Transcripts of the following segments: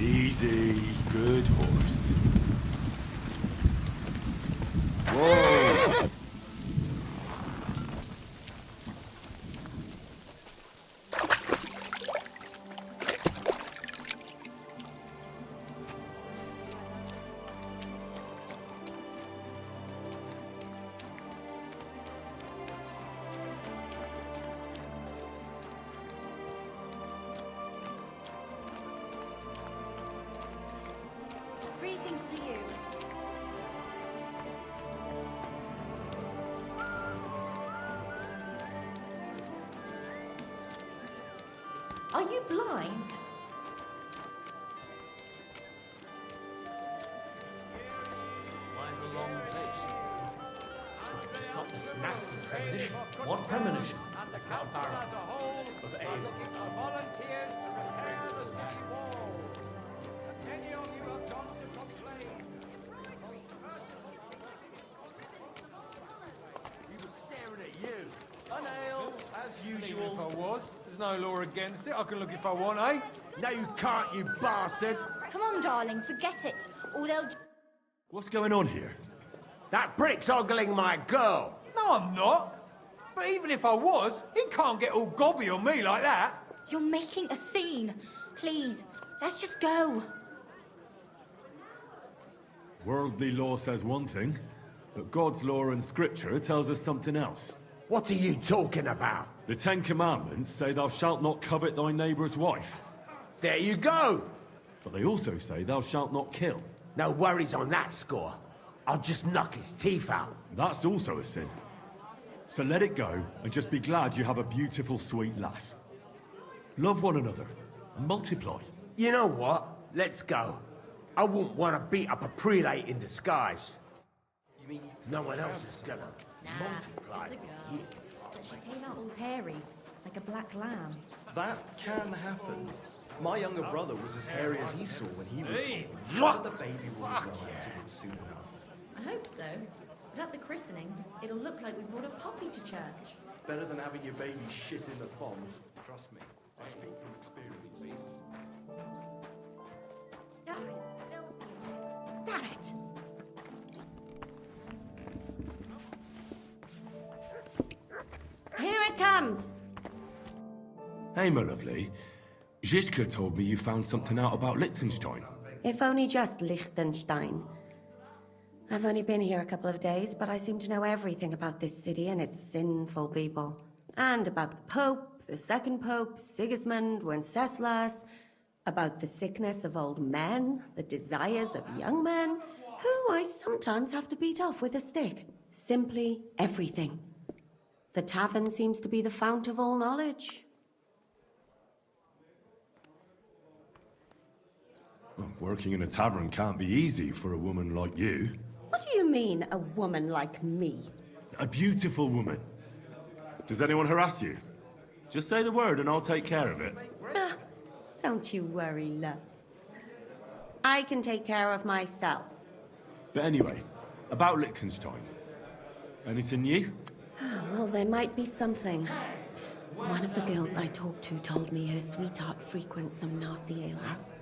Easy, good horse. Whoa! Greetings to you. Are you blind? Mine's a long face. I've just got this nasty premonition. What premonition? A barrel of ale. Volunteers to repair the city wall. Any of you have got to complain? He was staring at you. An ale, as Even if usual. I was, there's no law against it. I can look if I want, eh? No, you can't, you bastard. Come on, darling, forget it. Or they'll... What's going on here? That prick's ogling my girl. No, I'm not. But even if I was, he can't get all gobby on me like that. You're making a scene. Please, let's just go. Worldly law says one thing, but God's law and scripture tells us something else. What are you talking about? The Ten Commandments say thou shalt not covet thy neighbour's wife. There you go. But they also say thou shalt not kill. No worries on that score. I'll just knock his teeth out. That's also a sin. So let it go, and just be glad you have a beautiful, sweet lass. Love one another, and multiply. You know what? Let's go. I wouldn't want to beat up a prelate in disguise. You mean No one else is gonna multiply. it's a girl. But she came out all hairy, like a black lamb. That can happen. My younger brother was as hairy as Esau when he was Hey, born. But the baby will rise soon enough. I hope so. But at the christening, it'll look like we brought a puppy to church. Better than having your baby shit in the font. Trust me, I speak from experience. Damn it. Here it comes! Hey, my lovely. Zizka told me you found something out about Liechtenstein. If only just Liechtenstein. I've only been here a couple of days, but I seem to know everything about this city and its sinful people. And about the Pope, the second Pope, Sigismund, Wenceslas, about the sickness of old men, the desires of young men, who I sometimes have to beat off with a stick. Simply everything. The tavern seems to be the fount of all knowledge. Well, working in a tavern can't be easy for a woman like you. What do you mean, a woman like me? A beautiful woman. Does anyone harass you? Just say the word and I'll take care of it. Ah, don't you worry, love. I can take care of myself. But anyway, about Liechtenstein. Anything new? Well, there might be something. One of the girls I talked to told me her sweetheart frequents some nasty alehouse.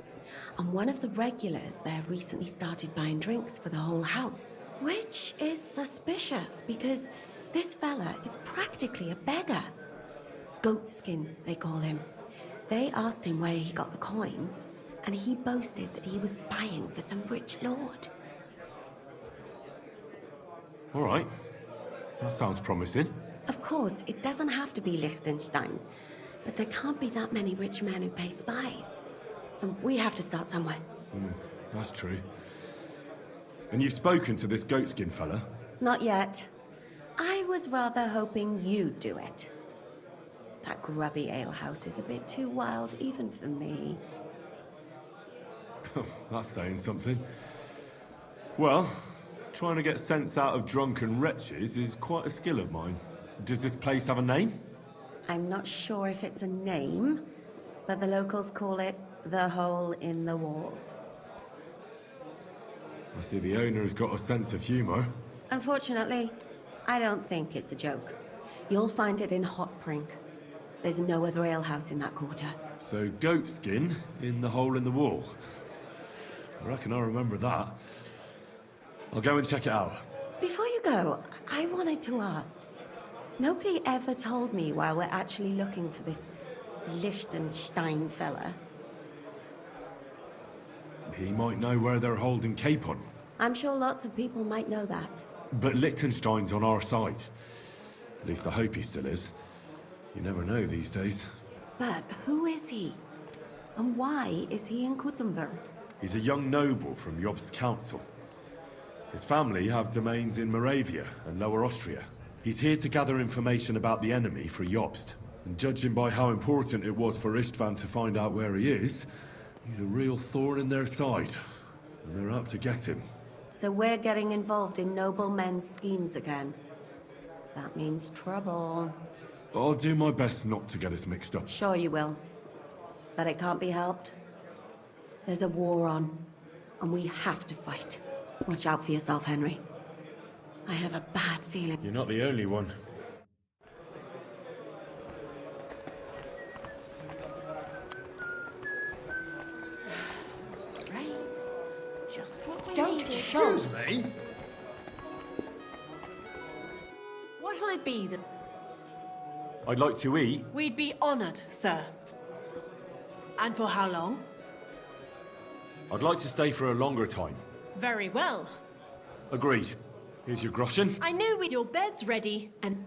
And one of the regulars there recently started buying drinks for the whole house. Which is suspicious, because this fella is practically a beggar. Goatskin, they call him. They asked him where he got the coin, and he boasted that he was spying for some rich lord. All right. That sounds promising. Of course, it doesn't have to be Liechtenstein, but there can't be that many rich men who pay spies. And we have to start somewhere. That's true. And you've spoken to this goatskin fella? Not yet. I was rather hoping you'd do it. That grubby alehouse is a bit too wild even for me. That's saying something. Well, trying to get sense out of drunken wretches is quite a skill of mine. Does this place have a name? I'm not sure if it's a name, but the locals call it the Hole in the Wall. I see the owner's got a sense of humour. Unfortunately, I don't think it's a joke. You'll find it in Hotprink. There's no other alehouse in that quarter. So goatskin in the hole in the wall. I reckon I remember that. I'll go and check it out. Before you go, I wanted to ask. Nobody ever told me why we're actually looking for this Liechtenstein fella. He might know where they're holding Capon. I'm sure lots of people might know that. But Liechtenstein's on our side. At least I hope he still is. You never know these days. But who is he? And why is he in Kuttenberg? He's a young noble from Jobst's council. His family have domains in Moravia and Lower Austria. He's here to gather information about the enemy for Jobst. And judging by how important it was for Istvan to find out where he is, he's a real thorn in their side. And they're out to get him. So we're getting involved in noble men's schemes again. That means trouble. I'll do my best not to get us mixed up. Sure you will. But it can't be helped. There's a war on, and we have to fight. Watch out for yourself, Henry. I have a bad feeling. You're not the only one. Right. Just what we Don't needed. show. Excuse me? What'll it be that... I'd like to eat. We'd be honored, sir. And for how long? I'd like to stay for a longer time. Very well. Agreed. Here's your groschen. I knew your bed's ready, and...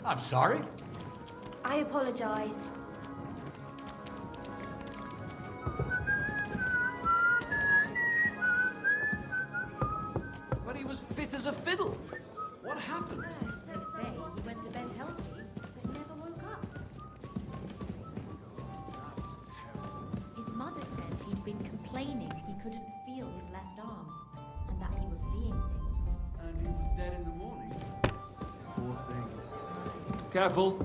I'm sorry. I apologize. But he was fit as a fiddle. What happened? Let's say he went to bed healthy, but never woke up. His mother said he'd been complaining he couldn't feel his left arm, and that he was seeing things. And he was dead in the morning. Poor thing. Careful.